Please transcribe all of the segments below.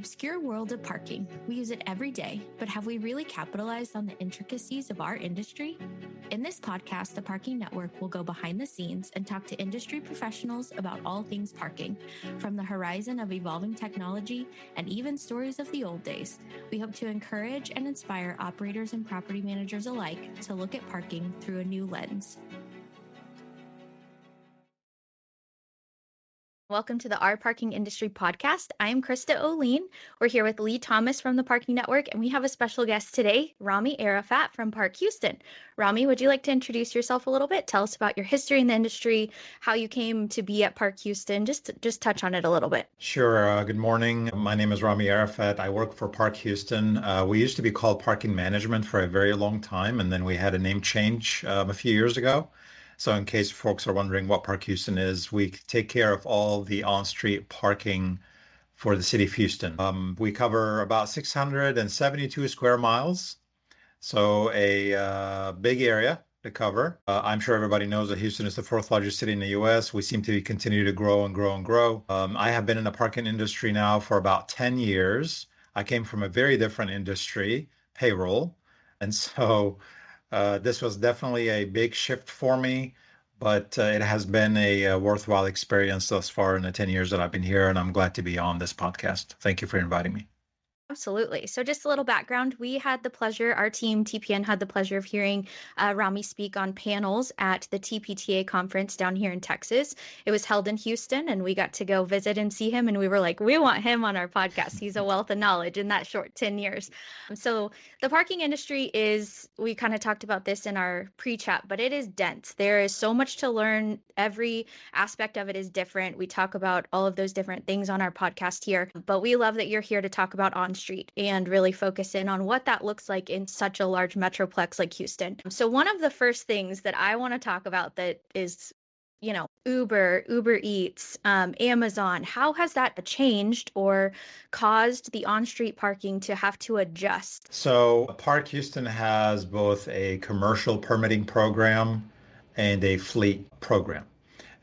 obscure world of parking. We use it every day, but have we really capitalized on the intricacies of our industry? In this podcast, the Parking Network will go behind the scenes and talk to industry professionals about all things parking, from the horizon of evolving technology and even stories of the old days. We hope to encourage and inspire operators and property managers alike to look at parking through a new lens. Welcome to the Our Parking Industry Podcast. I am Krista Olien. We're here with Leigh Thomas from the Parking Network, and we have a special guest today, Rami Arafat from ParkHouston. Rami, would you like to introduce yourself a little bit? Tell us about your history in the industry, how you came to be at ParkHouston. Just touch on it a little bit. Sure. Good morning. My name is Rami Arafat. I work for ParkHouston. We used to be called Parking Management for a very long time, and then we had a name change a few years ago. So in case folks are wondering what ParkHouston is, we take care of all the on-street parking for the city of Houston. We cover about 672 square miles, so a big area to cover. I'm sure everybody knows that Houston is the fourth largest city in the U.S. We seem to continue to grow and grow and grow. I have been in the parking industry now for about 10 years. I came from a very different industry, payroll, and so this was definitely a big shift for me, but it has been a worthwhile experience thus far in the 10 years that I've been here, and I'm glad to be on this podcast. Thank you for inviting me. Absolutely. So just a little background. We had the pleasure, our team, TPN, had the pleasure of hearing Rami speak on panels at the TPTA conference down here in Texas. It was held in Houston, and we got to go visit and see him. And we were like, we want him on our podcast. He's a wealth of knowledge in that short 10 years. So the parking industry is, we kind of talked about this in our pre-chat, but it is dense. There is so much to learn. Every aspect of it is different. We talk about all of those different things on our podcast here, but we love that you're here to talk about on street and really focus in on what that looks like in such a large metroplex like Houston. So one of the first things that I want to talk about that is, Uber Eats, Amazon, how has that changed or caused the on-street parking to have to adjust? So ParkHouston has both a commercial permitting program and a fleet program.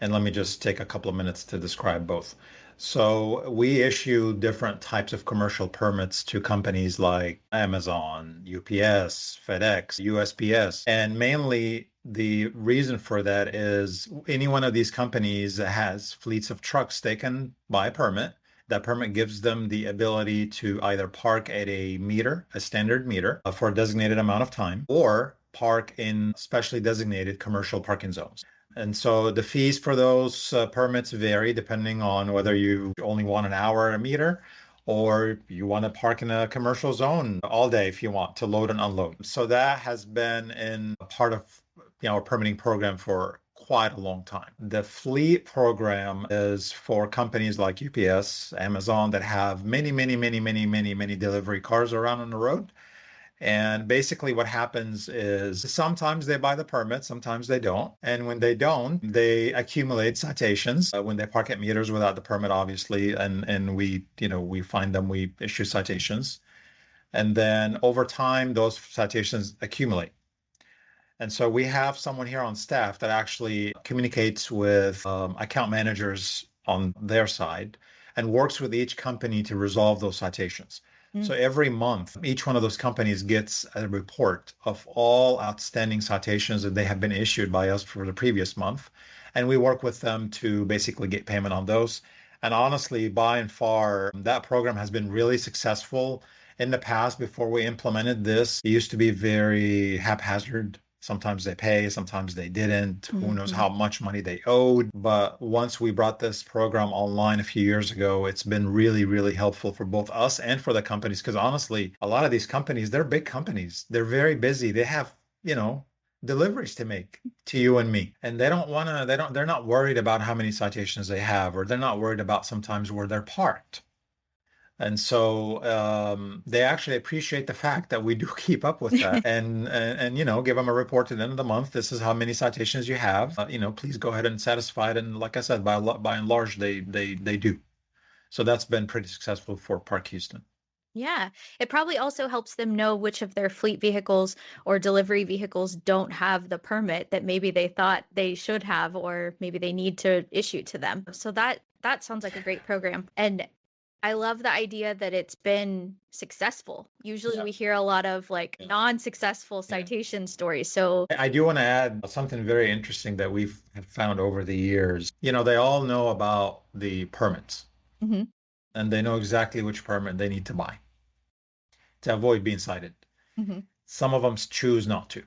And let me just take a couple of minutes to describe both. So we issue different types of commercial permits to companies like Amazon, UPS, FedEx, USPS. And mainly the reason for that is any one of these companies that has fleets of trucks, they can buy a permit. That permit gives them the ability to either park at a meter, a standard meter, for a designated amount of time, or park in specially designated commercial parking zones. And so the fees for those permits vary depending on whether you only want an hour a meter or you want to park in a commercial zone all day if you want to load and unload. So that has been in a part of our permitting program for quite a long time. The fleet program is for companies like UPS, Amazon that have many delivery cars around on the road. And basically what happens is sometimes they buy the permit, sometimes they don't. And when they don't, they accumulate citations when they park at meters without the permit, obviously. And we find them, we issue citations. And then over time, those citations accumulate. And so we have someone here on staff that actually communicates with account managers on their side and works with each company to resolve those citations. So every month, each one of those companies gets a report of all outstanding citations that they have been issued by us for the previous month. And we work with them to basically get payment on those. And honestly, by and far, that program has been really successful. In the past, before we implemented this, it used to be very haphazard. Sometimes they pay, sometimes they didn't. Who knows how much money they owed. But once we brought this program online a few years ago, it's been really helpful for both us and for the companies. Because honestly, a lot of these companies, they're big companies. They're very busy. They have, deliveries to make to you and me. And they're not worried about how many citations they have, or they're not worried about sometimes where they're parked. And so they actually appreciate the fact that we do keep up with that and give them a report at the end of the month. This is how many citations you have. Please go ahead and satisfy it. And like I said, by and large, they do. So that's been pretty successful for ParkHouston. Yeah, it probably also helps them know which of their fleet vehicles or delivery vehicles don't have the permit that maybe they thought they should have, or maybe they need to issue to them. So that sounds like a great program. And I love the idea that it's been successful. Usually Yeah. we hear a lot of like Yeah. non-successful Yeah. citation stories. So, I do want to add something very interesting that we've found over the years. They all know about the permits mhm, and they know exactly which permit they need to buy to avoid being cited. mhm. Some of them choose not to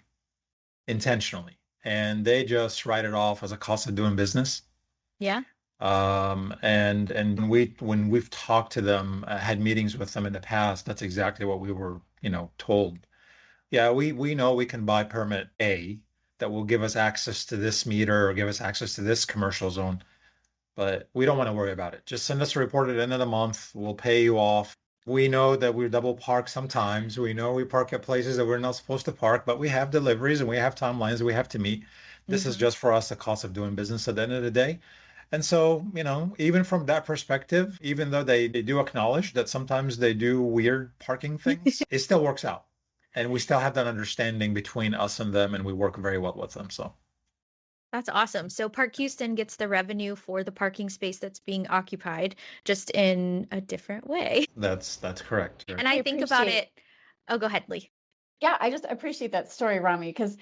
intentionally, and they just write it off as a cost of doing business. Yeah. And when we've talked to them, had meetings with them in the past, that's exactly what we were, told. Yeah, we know we can buy permit A that will give us access to this meter or give us access to this commercial zone, but we don't want to worry about it. Just send us a report at the end of the month. We'll pay you off. We know that we double park sometimes. We know we park at places that we're not supposed to park, but we have deliveries and we have timelines that we have to meet. This is Mhm. just for us the cost of doing business at the end of the day. And so, even from that perspective, even though they do acknowledge that sometimes they do weird parking things, it still works out. And we still have that understanding between us and them, and we work very well with them. So That's awesome. So Park Houston gets the revenue for the parking space that's being occupied, just in a different way. that's correct. And I I think about appreciate, it. Oh, go ahead, Leigh. yeah, I just appreciate that story, Rami, because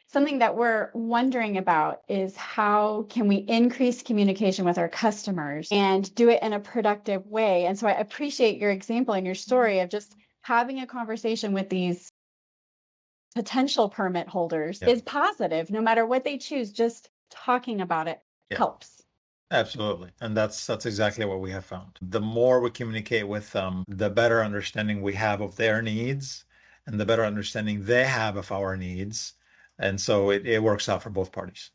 something that we're wondering about is how can we increase communication with our customers and do it in a productive way. And so I appreciate your example and your story of just having a conversation with these potential permit holders Yeah. is positive, no matter what they choose, just talking about it Yeah. helps. Absolutely. And that's exactly what we have found. The more we communicate with them, the better understanding we have of their needs and the better understanding they have of our needs. And so it works out for both parties.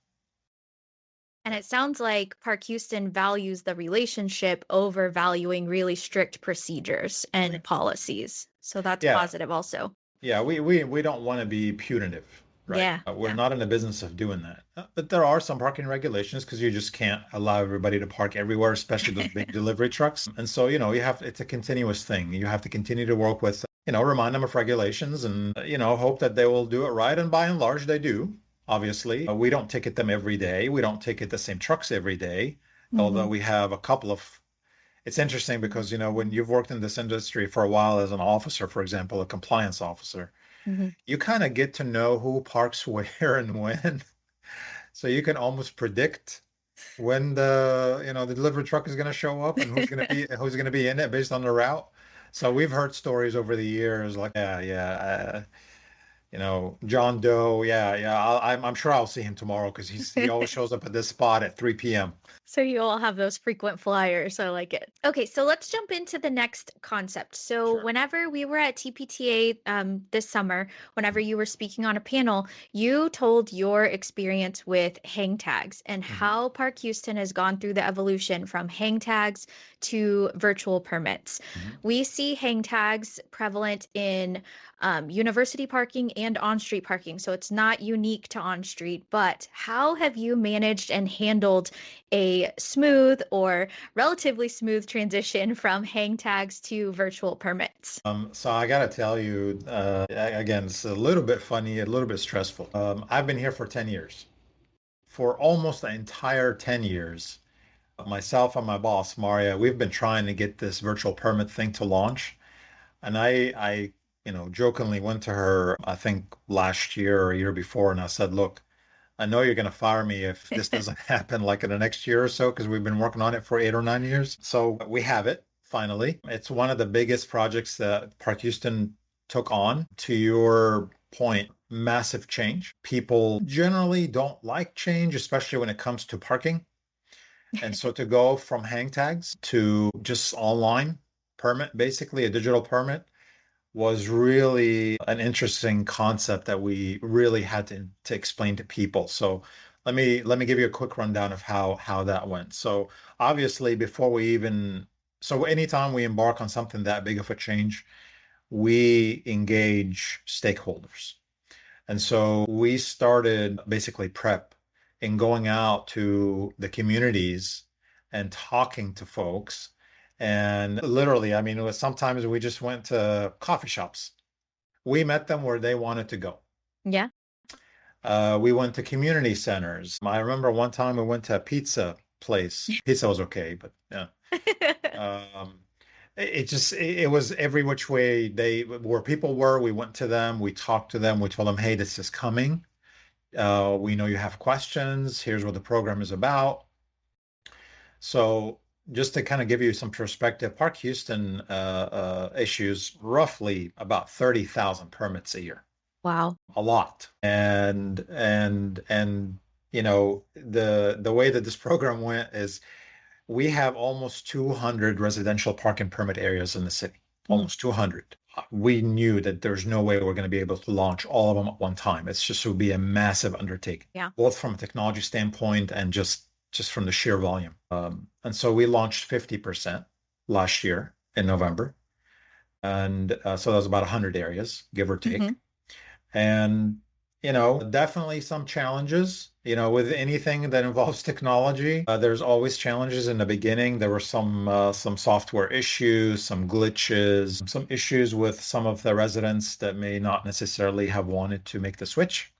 And it sounds like Park Houston values the relationship over valuing really strict procedures and policies. So that's Yeah. positive also. Yeah, we don't want to be punitive, right? Yeah. We're Yeah. not in the business of doing that. But there are some parking regulations because you just can't allow everybody to park everywhere, especially those big delivery trucks. And so, it's a continuous thing. You have to continue to work with, remind them of regulations and, hope that they will do it right. And by and large, they do. Obviously, we don't ticket them every day. We don't ticket the same trucks every day, although Mhm. we have a couple of it's interesting because, when you've worked in this industry for a while as an officer, for example, a compliance officer, Mhm. you kind of get to know who parks where and when. So you can almost predict when the delivery truck is going to show up and who's going to be in it based on the route. So we've heard stories over the years like, yeah, yeah, John Doe, yeah, yeah. I'm sure I'll see him tomorrow because he always shows up at this spot at 3 p.m. So you all have those frequent flyers. I like it. Okay, so let's jump into the next concept. So Sure. whenever we were at TPTA this summer, whenever you were speaking on a panel, you told your experience with hang tags and Mhm. how Park Houston has gone through the evolution from hang tags to virtual permits. Mhm. We see hang tags prevalent in university parking and on-street parking, so it's not unique to on-street. But how have you managed and handled a smooth or relatively smooth transition from hang tags to virtual permits? So I gotta tell you, again, it's a little bit funny, a little bit stressful. I've been here for 10 years. For almost the entire 10 years, myself and my boss, Maria, we've been trying to get this virtual permit thing to launch. And I jokingly went to her, I think last year or a year before, and I said, look, I know you're going to fire me if this doesn't happen like in the next year or so, because we've been working on it for 8 or 9 years. So we have it finally. It's one of the biggest projects that Park Houston took on. To your point, massive change. People generally don't like change, especially when it comes to parking. And so to go from hang tags to just online permit, basically a digital permit, was really an interesting concept that we really had to explain to people. So let me give you a quick rundown of how that went. So obviously before we even so anytime we embark on something that big of a change, we engage stakeholders. And so we started basically prep in going out to the communities and talking to folks. And literally, I mean, it was sometimes we just went to coffee shops. We met them where they wanted to go. Yeah. We went to community centers. I remember one time we went to a pizza place. Pizza was okay, but yeah. Um, it was every which way where people were, we went to them, we talked to them, we told them, hey, this is coming. We know you have questions. Here's what the program is about. So just to kind of give you some perspective, ParkHouston issues roughly about 30,000 permits a year. Wow. A lot. And the way that this program went is we have almost 200 residential parking permit areas in the city, almost 200. We knew that there's no way we're going to be able to launch all of them at one time. It's just, it would be a massive undertaking, Yeah. both from a technology standpoint and just from the sheer volume. And so we launched 50% last year in November. And so that was about 100 areas, give or take. And definitely some challenges. With anything that involves technology, there's always challenges in the beginning. There were some software issues, some glitches, some issues with some of the residents that may not necessarily have wanted to make the switch,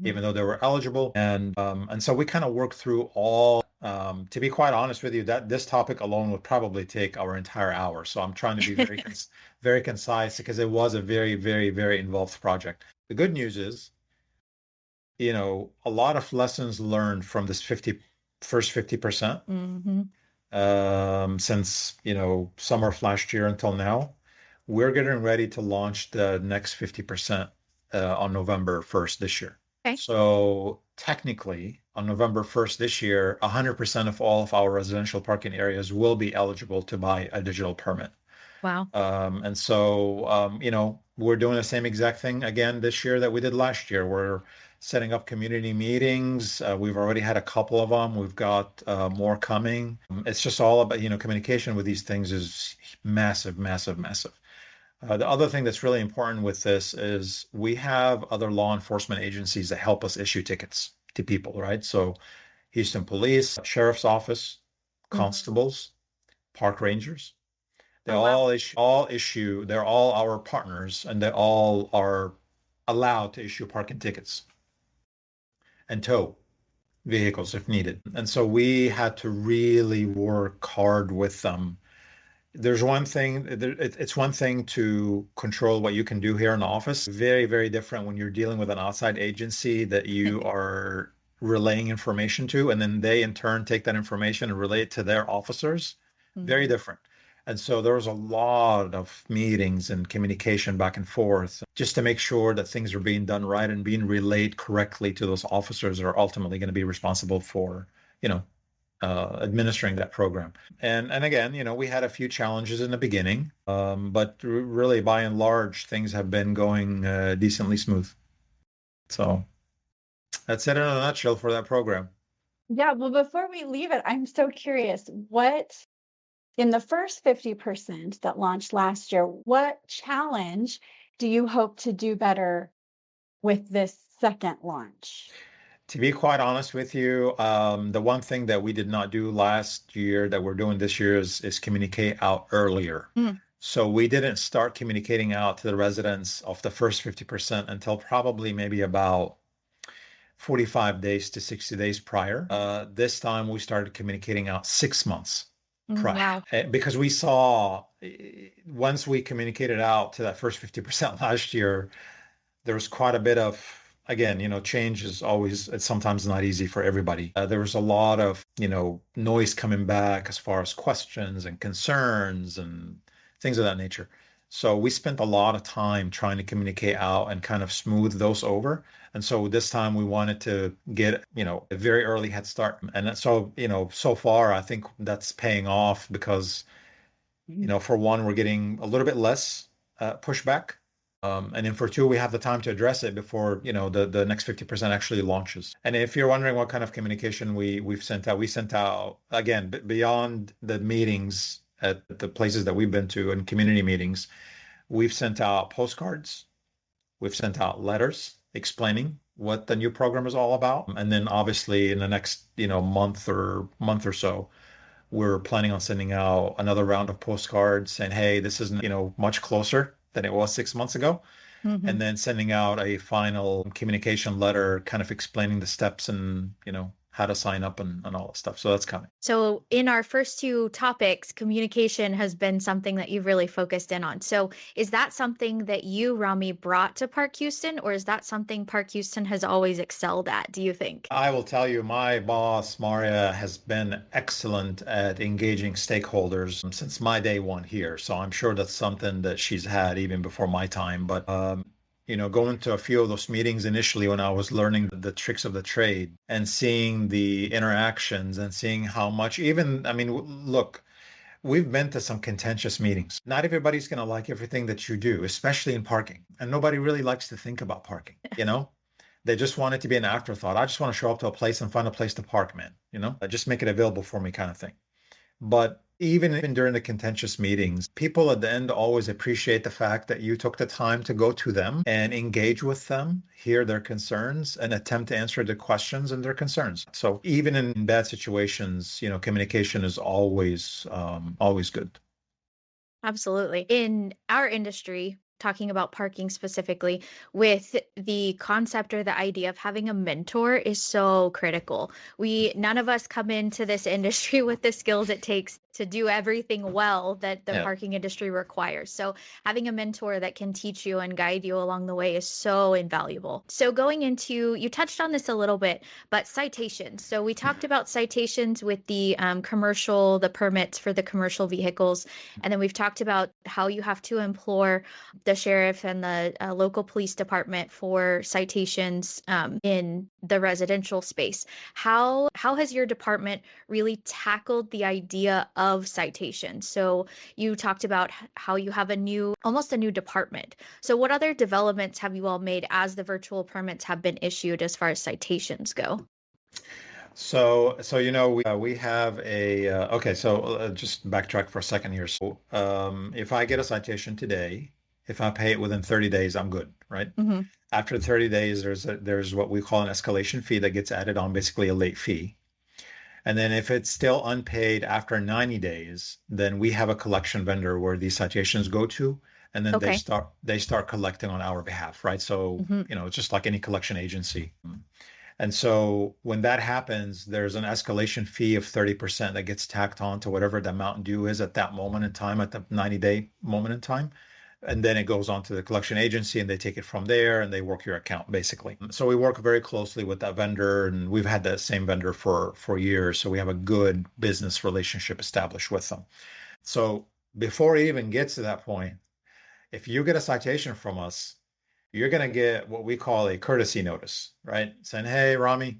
even though they were eligible. And so we kind of worked through all. To be quite honest with you, that this topic alone would probably take our entire hour. So I'm trying to be very concise because it was a very, very, very involved project. The good news is, a lot of lessons learned from this first 50%, since, summer of last year until now. We're getting ready to launch the next 50% on November 1st this year. Okay. So technically, on November 1st this year, 100% of all of our residential parking areas will be eligible to buy a digital permit. Wow. And so, we're doing the same exact thing again this year that we did last year. We're setting up community meetings. We've already had a couple of them. We've got more coming. It's just all about, communication with these things is massive, massive, massive. The other thing that's really important with this is we have other law enforcement agencies that help us issue tickets to people, right? So Houston Police, Sheriff's Office, constables, park rangers. They they're all our partners, and they all are allowed to issue parking tickets and tow vehicles if needed. And so we had to really work hard with them. It's one thing to control what you can do here in the office. Very, very different when you're dealing with an outside agency that you are relaying information to, and then they in turn take that information and relay it to their officers. Very different. And so there was a lot of meetings and communication back and forth just to make sure that things are being done right and being relayed correctly to those officers that are ultimately going to be responsible for, administering that program. And again, we had a few challenges in the beginning, but really by and large, things have been going decently smooth. So that's it in a nutshell for that program. Yeah, well, before we leave it, I'm so curious, in the first 50% that launched last year, what challenge do you hope to do better with this second launch? To be quite honest with you, the one thing that we did not do last year that we're doing this year is communicate out earlier. So we didn't start communicating out to the residents of the first 50% until probably maybe about 45 days to 60 days prior. This time we started communicating out 6 months prior. Wow. Because we saw once we communicated out to that first 50% last year, there was quite a bit of, again, change is it's sometimes not easy for everybody. There was a lot of, noise coming back as far as questions and concerns and things of that nature. So we spent a lot of time trying to communicate out and kind of smooth those over. And so this time we wanted to get, a very early head start. And so, so far, I think that's paying off because, for one, we're getting a little bit less pushback. And then for two, we have the time to address it before, the next 50% actually launches. And if you're wondering what kind of communication we've sent out, we sent out, again, beyond the meetings at the places that we've been to and community meetings, we've sent out postcards, we've sent out letters explaining what the new program is all about. And then obviously in the next, month or so, we're planning on sending out another round of postcards saying, hey, this isn't, much closer than it was 6 months ago. And then sending out a final communication letter kind of explaining the steps and, how to sign up and all that stuff. So that's coming. So in our first two topics, communication has been something that you've really focused in on. So is that something that you, Rami, brought to ParkHouston, or is that something ParkHouston has always excelled at, do you think? I will tell you, my boss, Maria, has been excellent at engaging stakeholders since my day one here. So I'm sure that's something that she's had even before my time. But going to a few of those meetings initially when I was learning the tricks of the trade and seeing the interactions and seeing how much even, I mean, look, we've been to some contentious meetings. Not everybody's going to like everything that you do, especially in parking. And nobody really likes to think about parking, you know? They just want it to be an afterthought. I just want to show up to a place and find a place to park, man, Just make it available for me kind of thing. But even during the contentious meetings, people at the end always appreciate the fact that you took the time to go to them and engage with them, hear their concerns, and attempt to answer the questions and their concerns. So even in bad situations, communication is always good. Absolutely. In our industry, talking about parking specifically, with the concept or the idea of having a mentor is so critical. None of us come into this industry with the skills it takes to do everything well that the Yeah. parking industry requires. So having a mentor that can teach you and guide you along the way is so invaluable. So going into, you touched on this a little bit, but citations. So we talked about citations with the the permits for the commercial vehicles. And then we've talked about how you have to implore the sheriff and the local police department for citations in the residential space. How has your department really tackled the idea of citations? So you talked about how you have almost a new department. So what other developments have you all made as the virtual permits have been issued as far as citations go? So we have okay. So just backtrack for a second here. So if I get a citation today, if I pay it within 30 days, I'm good, right? Mm-hmm. After 30 days, there's what we call an escalation fee that gets added on, basically a late fee. And then if it's still unpaid after 90 days, then we have a collection vendor where these citations go to, and then Okay. they start collecting on our behalf, right? So, Mm-hmm. it's just like any collection agency. And so when that happens, there's an escalation fee of 30% that gets tacked on to whatever the amount due is at that moment in time, at the 90-day moment in time. And then it goes on to the collection agency and they take it from there and they work your account basically. So we work very closely with that vendor and we've had that same vendor for years. So we have a good business relationship established with them. So before it even gets to that point, if you get a citation from us, you're going to get what we call a courtesy notice, right? Saying, hey, Rami,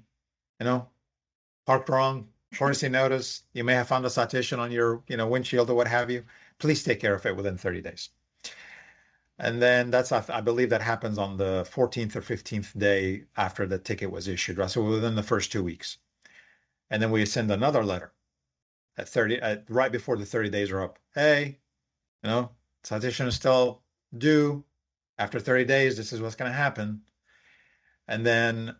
parked wrong, courtesy notice. You may have found a citation on your, windshield or what have you. Please take care of it within 30 days. And then I believe that happens on the 14th or 15th day after the ticket was issued, right? So within the first 2 weeks. And then we send another letter right before the 30 days are up. Hey, citation is still due. After 30 days, this is what's going to happen. And then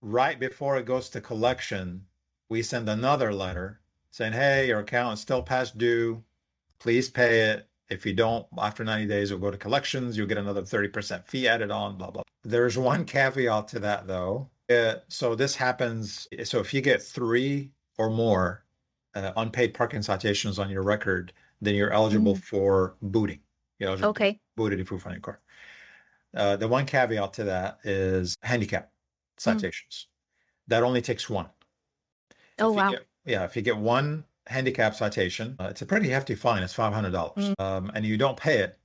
right before it goes to collection, we send another letter saying, hey, your account is still past due. Please pay it. If you don't, after 90 days, you'll go to collections. You'll get another 30% fee added on, blah, blah. There's one caveat to that, though. So this happens. So if you get 3 or more unpaid parking citations on your record, then you're eligible for booting. You're eligible Okay. booted if you find your car. The one caveat to that is handicap citations. That only takes one. Oh, wow. If you get one handicap citation, it's a pretty hefty fine. It's $500. And you don't pay it,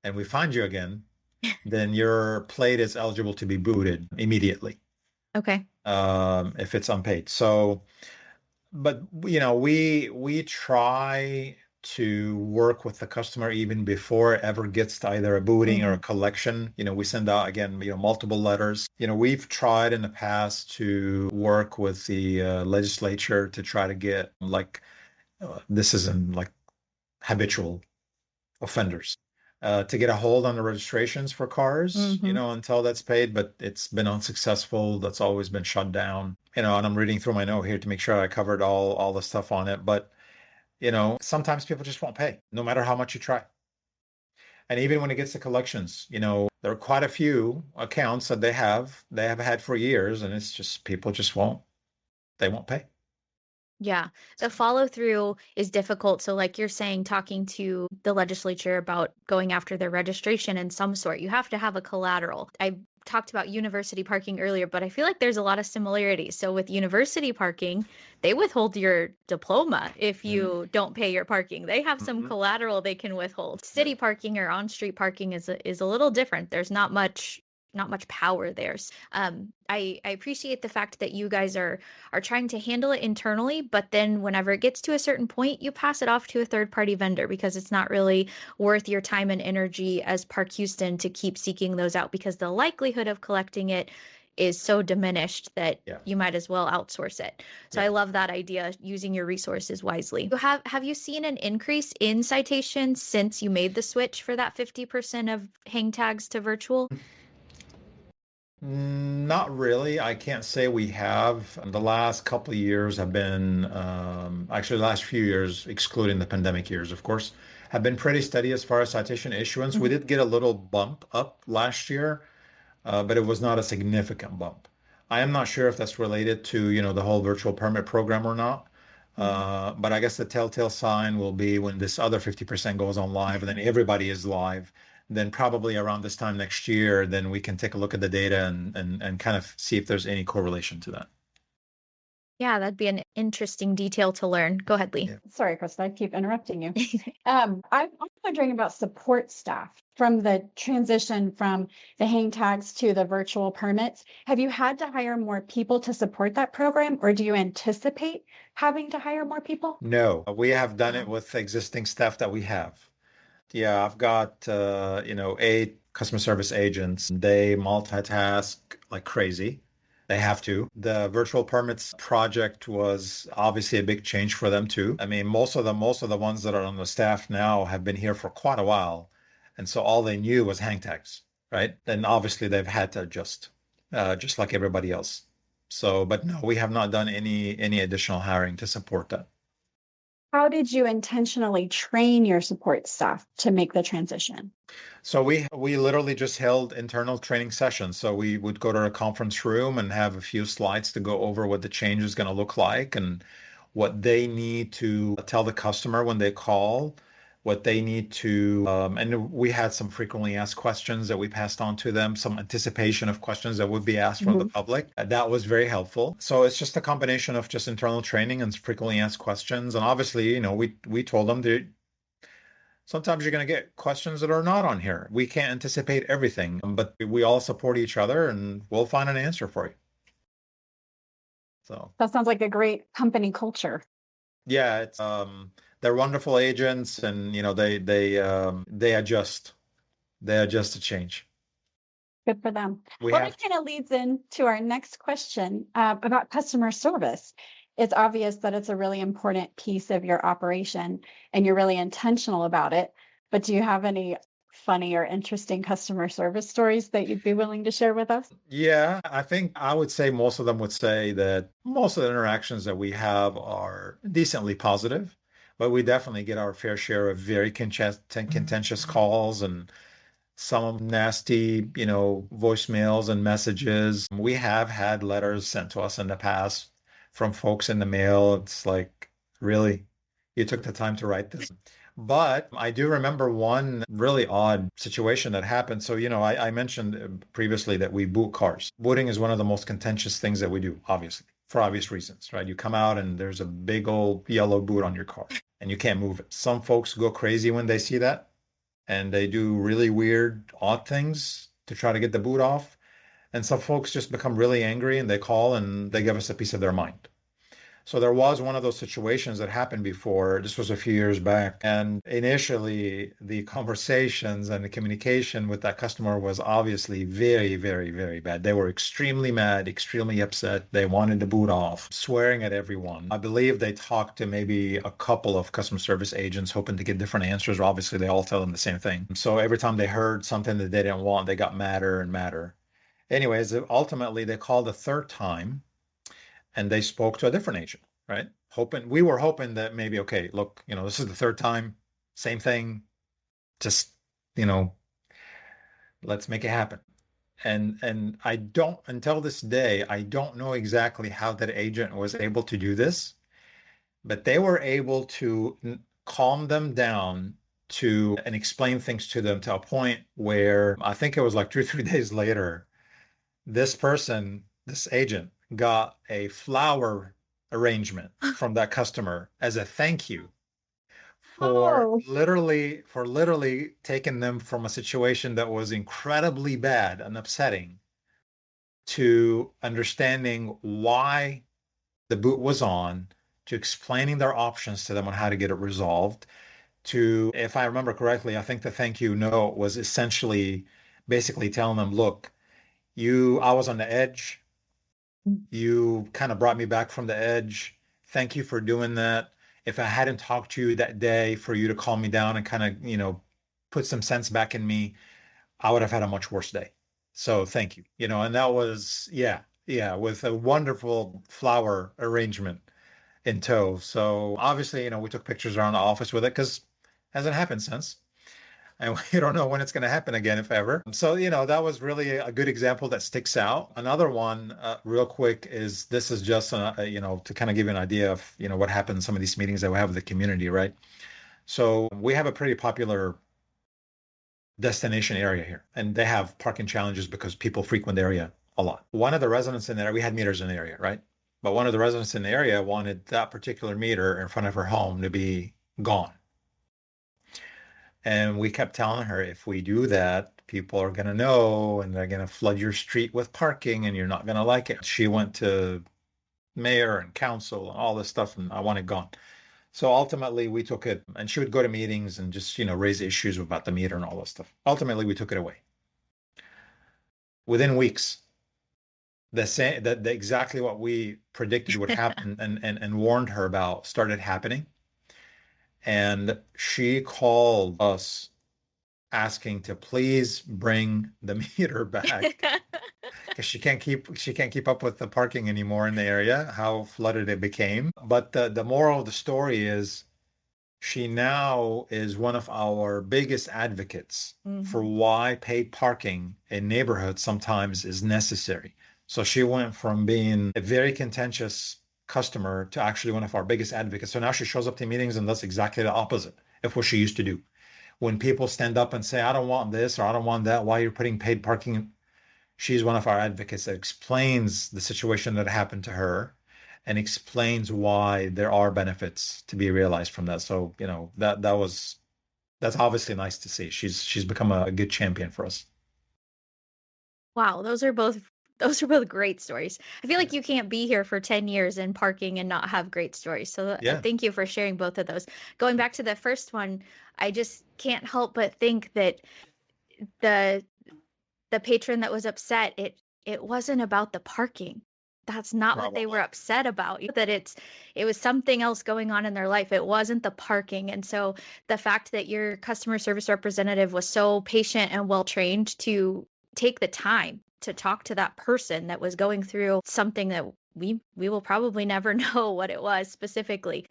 and we find you again, then your plate is eligible to be booted immediately. Okay. If it's unpaid. So, but we try to work with the customer even before it ever gets to either a booting or a collection. We send out again, multiple letters. We've tried in the past to work with the legislature to try to get this isn't like habitual offenders to get a hold on the registrations for cars, until that's paid, but it's been unsuccessful. That's always been shut down. And I'm reading through my note here to make sure I covered all the stuff on it. But sometimes people just won't pay, no matter how much you try. And even when it gets to collections, there are quite a few accounts that they have had for years, and it's just people just won't they won't pay. Yeah, the follow through is difficult. So, like you're saying, talking to the legislature about going after their registration in some sort, you have to have a collateral. I talked about university parking earlier, but I feel like there's a lot of similarities. So, with university parking, they withhold your diploma if you don't pay your parking. They have some collateral they can withhold. City parking or on-street parking is a little different. There's not much power there. I appreciate the fact that you guys are trying to handle it internally, but then whenever it gets to a certain point, you pass it off to a third party vendor because it's not really worth your time and energy as ParkHouston to keep seeking those out because the likelihood of collecting it is so diminished that you might as well outsource it. So I love that idea, using your resources wisely. Have you seen an increase in citations since you made the switch for that 50% of hang tags to virtual? Not really. I can't say we have. The last couple of years have been, actually, the last few years, excluding the pandemic years, of course, have been pretty steady as far as citation issuance. We did get a little bump up last year, but it was not a significant bump. I am not sure if that's related to, the whole virtual permit program or not. But I guess the telltale sign will be when this other 50% goes on live and then everybody is live, then probably around this time next year, then we can take a look at the data and kind of see if there's any correlation to that. Yeah, that'd be an interesting detail to learn. Go ahead, Leigh. Yeah. Sorry, Krista, I keep interrupting you. I'm wondering about support staff from the transition from the hang tags to the virtual permits. Have you had to hire more people to support that program, or do you anticipate having to hire more people? No, we have done it with existing staff that we have. Yeah, I've got 8 customer service agents. They multitask like crazy. They have to. The virtual permits project was obviously a big change for them too. I mean, most of the ones that are on the staff now have been here for quite a while, and so all they knew was hang tags, right? And obviously they've had to adjust, just like everybody else. So, but no, we have not done any additional hiring to support that. How did you intentionally train your support staff to make the transition? So we literally just held internal training sessions. So we would go to a conference room and have a few slides to go over what the change is going to look like and what they need to tell the customer when they call, what they need to, and we had some frequently asked questions that we passed on to them, some anticipation of questions that would be asked from the public. That was very helpful. So it's just a combination of just internal training and frequently asked questions. And obviously, we told them that sometimes you're going to get questions that are not on here. We can't anticipate everything, but we all support each other and we'll find an answer for you. So That sounds like a great company culture. yeah, it's they're wonderful agents and they adjust. They adjust to change. Good for them. We Well, have that kind of leads into our next question about customer service. It's obvious that it's a really important piece of your operation and you're really intentional about it. But do you have any funny or interesting customer service stories that you'd be willing to share with us? Yeah, I think I would say most of them would say that most of the interactions that we have are decently positive, but we definitely get our fair share of very contentious calls and some nasty, voicemails and messages. We have had letters sent to us in the past from folks in the mail. It's like, really, you took the time to write this. But I do remember one really odd situation that happened. So, I mentioned previously that we boot cars. Booting is one of the most contentious things that we do, obviously, for obvious reasons, right? You come out and there's a big old yellow boot on your car and you can't move it. Some folks go crazy when they see that and they do really weird, odd things to try to get the boot off. And some folks just become really angry and they call and they give us a piece of their mind. So there was one of those situations that happened before. This was a few years back. And initially, the conversations and the communication with that customer was obviously very, very, very bad. They were extremely mad, extremely upset. They wanted to boot off, swearing at everyone. I believe they talked to maybe a couple of customer service agents hoping to get different answers. Obviously, they all tell them the same thing. So every time they heard something that they didn't want, they got madder and madder. Anyways, ultimately, they called a third time and they spoke to a different agent, right? We were hoping that maybe, okay, look, this is the third time, same thing, just, let's make it happen. And I don't, until this day, I don't know exactly how that agent was able to do this, but they were able to calm them down to and explain things to them to a point where I think it was like 2 or 3 days later, this agent, got a flower arrangement from that customer as a thank you Oh, for literally taking them from a situation that was incredibly bad and upsetting to understanding why the boot was on, to explaining their options to them on how to get it resolved, to, if I remember correctly, I think the thank you note was essentially basically telling them, look, I was on the edge. You kind of brought me back from the edge. Thank you for doing that. If I hadn't talked to you that day for you to calm me down and kind of, put some sense back in me, I would have had a much worse day. So thank you. And that was, yeah, yeah, with a wonderful flower arrangement in tow. So obviously, we took pictures around the office with it because it hasn't happened since. And we don't know when it's going to happen again, if ever. So, that was really a good example that sticks out. Another one, real quick, is this is just, to kind of give you an idea of, what happens in some of these meetings that we have with the community, right? So we have a pretty popular destination area here, and they have parking challenges because people frequent the area a lot. One of the residents in there, we had meters in the area, right? But one of the residents in the area wanted that particular meter in front of her home to be gone. And we kept telling her, if we do that, people are going to know and they're going to flood your street with parking and you're not going to like it. She went to mayor and council and all this stuff, and I want it gone. So ultimately, we took it, and she would go to meetings and just, raise issues about the meter and all this stuff. Ultimately, we took it away. Within weeks, exactly what we predicted would happen and warned her about started happening. And she called us asking to please bring the meter back because she can't keep up with the parking anymore in the area, how flooded it became. But the moral of the story is she now is one of our biggest advocates for why paid parking in neighborhoods sometimes is necessary. So she went from being a very contentious customer to actually one of our biggest advocates. So now she shows up to meetings and does exactly the opposite of what she used to do. When people stand up and say, I don't want this or I don't want that, why you're putting paid parking, she's one of our advocates that explains the situation that happened to her and explains why there are benefits to be realized from that. So, that's obviously nice to see. She's become a good champion for us. Wow, those are both great stories. I feel like you can't be here for 10 years in parking and not have great stories. So Yeah. thank you for sharing both of those. Going back to the first one, I just can't help but think that the the patron that was upset, it wasn't about the parking. That's not what they were upset about. That it was something else going on in their life. It wasn't the parking. And so the fact that your customer service representative was so patient and well trained to take the time to talk to that person that was going through something that we will probably never know what it was specifically.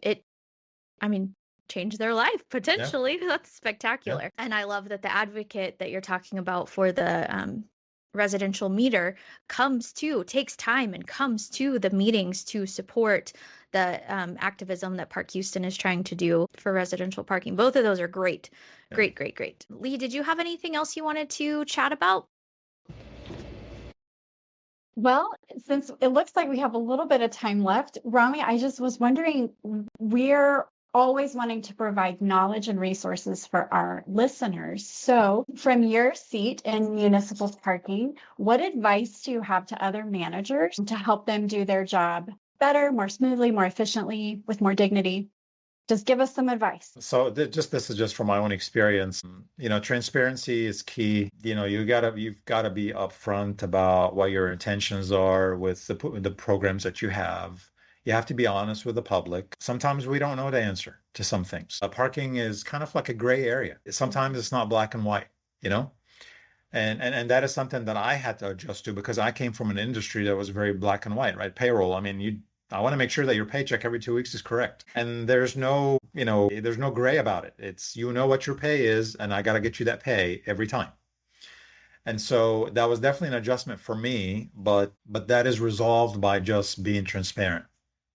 I mean, change their life potentially. That's spectacular. And I love that the advocate that you're talking about for the residential meter takes time and comes to the meetings to support the activism that ParkHouston is trying to do for residential parking. Both of those are great. Great, great, great. Leigh, did you have anything else you wanted to chat about? Well, since it looks like we have a little bit of time left, Rami, I just was wondering, we're always wanting to provide knowledge and resources for our listeners. So, from your seat in municipal parking, what advice do you have to other managers to help them do their job better, more smoothly, more efficiently, with more dignity? Just give us some advice. So this is just from my own experience. Transparency is key. You've got to be upfront about what your intentions are with the programs that you have. You have to be honest with the public. Sometimes we don't know the answer to some things. Parking is kind of like a gray area. Sometimes it's not black and white, you know? And that is something that I had to adjust to because I came from an industry that was very black and white, right? Payroll. I mean, I want to make sure that your paycheck every 2 weeks is correct. And there's no gray about it. It's, what your pay is, and I got to get you that pay every time. And so that was definitely an adjustment for me, but that is resolved by just being transparent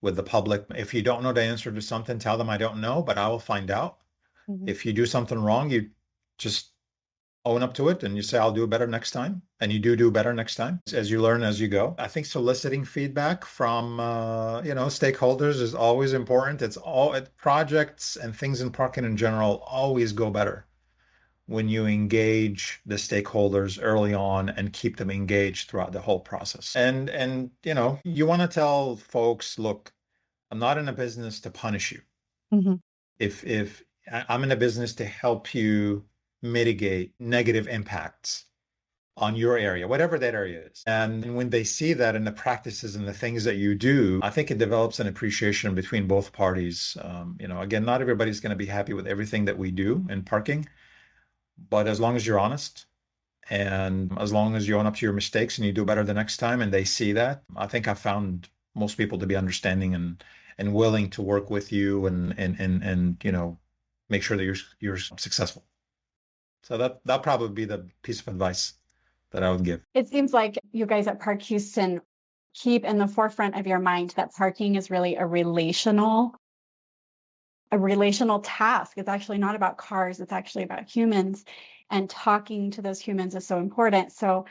with the public. If you don't know the answer to something, tell them I don't know, but I will find out. Mhm. If you do something wrong, you just own up to it and you say, I'll do better next time. And you do better next time as you learn as you go. I think soliciting feedback from, stakeholders is always important. Projects and things in parking in general always go better when you engage the stakeholders early on and keep them engaged throughout the whole process. And you want to tell folks, look, I'm not in a business to punish you. Mhm. If I'm in a business to help you mitigate negative impacts on your area, whatever that area is. And when they see that in the practices and the things that you do, I think it develops an appreciation between both parties. Again, not everybody's going to be happy with everything that we do in parking, but as long as you're honest and as long as you own up to your mistakes and you do better the next time and they see that, I think I've found most people to be understanding and willing to work with you and make sure that you're successful. So that'll probably be the piece of advice that I would give. It seems like you guys at ParkHouston keep in the forefront of your mind that parking is really a relational task. It's actually not about cars, it's actually about humans. And talking to those humans is so important. So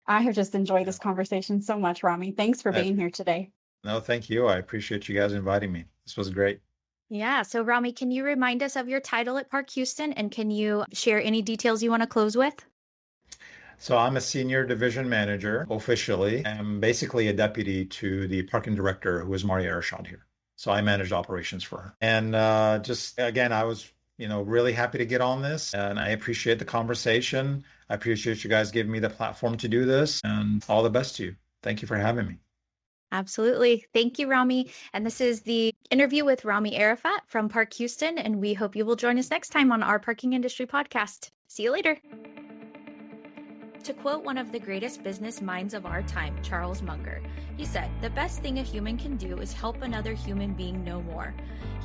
I have just enjoyed this conversation so much, Rami. Thanks for being here today. No, thank you. I appreciate you guys inviting me. This was great. Yeah. So, Rami, can you remind us of your title at ParkHouston, and can you share any details you want to close with? So I'm a senior division manager officially. I'm basically a deputy to the parking director, who is Rami Arafat here. So I managed operations for her. And just again, I was really happy to get on this, and I appreciate the conversation. I appreciate you guys giving me the platform to do this, and all the best to you. Thank you for having me. Absolutely. Thank you, Rami. And this is the interview with Rami Arafat from ParkHouston, and we hope you will join us next time on our Parking Industry Podcast. See you later. To quote one of the greatest business minds of our time, Charles Munger, he said, "The best thing a human can do is help another human being know more."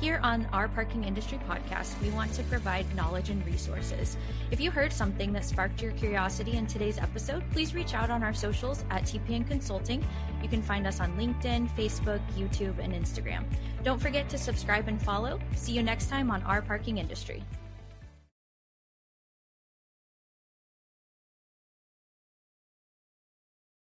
Here on our Parking Industry Podcast, we want to provide knowledge and resources. If you heard something that sparked your curiosity in today's episode, please reach out on our socials at TPN Consulting. You can find us on LinkedIn, Facebook, YouTube, and Instagram. Don't forget to subscribe and follow. See you next time on our Parking Industry.